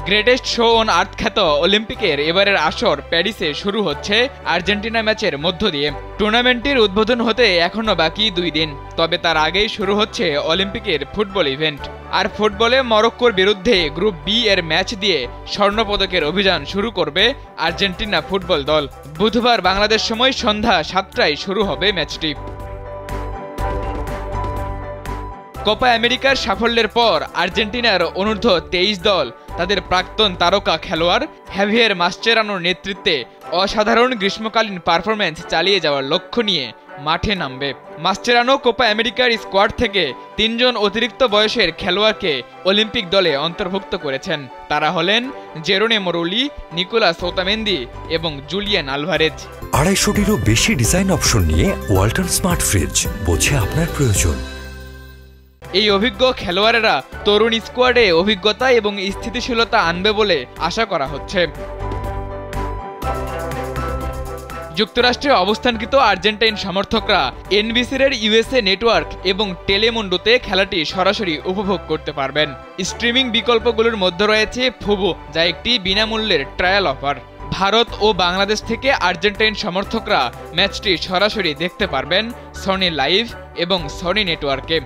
Greatest show on earth খ্যাত অলিম্পিকের এবারের আসর প্যারিসে শুরু হচ্ছে আর্জেন্টিনা ম্যাচের মধ্য দিয়ে। টুর্নামেন্টটির উদ্বোধন হতে এখনো বাকি 2 দিন, তবে তার আগেই শুরু হচ্ছে অলিম্পিকের ফুটবল ইভেন্ট। আর ফুটবলে মরক্কোর বিরুদ্ধে গ্রুপ বি এর ম্যাচ দিয়ে স্বর্ণপদকের অভিযান শুরু করবে আর্জেন্টিনা ফুটবল দল। বুধবার বাংলাদেশ সময় সন্ধ্যা 7টায় শুরু হবে ম্যাচটি। কোপা আমেরিকার সাফল্যের পর আর্জেন্টিনার অনূর্ধ্ব 23 দল তাদের প্রাক্তন তারকা খেলোয়াড় হাভিয়ের মাসচেরানোর নেতৃত্বে অসাধারণ গ্রীষ্মকালীন পারফরম্যান্স চালিয়ে যাওয়ার লক্ষ্য নিয়ে মাঠে নামবে। মাসচেরানো কোপা আমেরিকার স্কোয়াড থেকে 3 জন অতিরিক্ত বয়সের খেলোয়াড়কে অলিম্পিক দলে অন্তর্ভুক্ত করেছেন। তারা হলেন জেরোনে মোরোলি, নিকোলাস ওতামেন্দি এবং জুলিয়ান আলভারেজ। 250-টিরও বেশি ডিজাইন অপশন নিয়ে ওয়ালটন স্মার্ট ফ্রিজ, বোঝে আপনার প্রয়োজন। এই অভিজ্ঞ খেলোয়াড়েরা তরুণ স্কোয়াডে অভিজ্ঞতা এবং স্থিতিশীলতা আনবে বলে আশা করা হচ্ছে। যুক্তরাষ্ট্রে অবস্থানকৃত আর্জেন্টাইন সমর্থকরা এনবিসির ইউএসএ নেটওয়ার্ক এবং টেলিমুন্ডোতে খেলাটি সরাসরি উপভোগ করতে পারবেন। স্ট্রিমিং বিকল্পগুলোর মধ্যে রয়েছে ফুবো, যা একটি বিনামূল্যের ট্রায়াল অফার। ভারত ও বাংলাদেশ থেকে আর্জেন্টাইন সমর্থকরা ম্যাচটি সরাসরি দেখতে পারবেন সনি লাইভ এবং সনি নেটওয়ার্কে।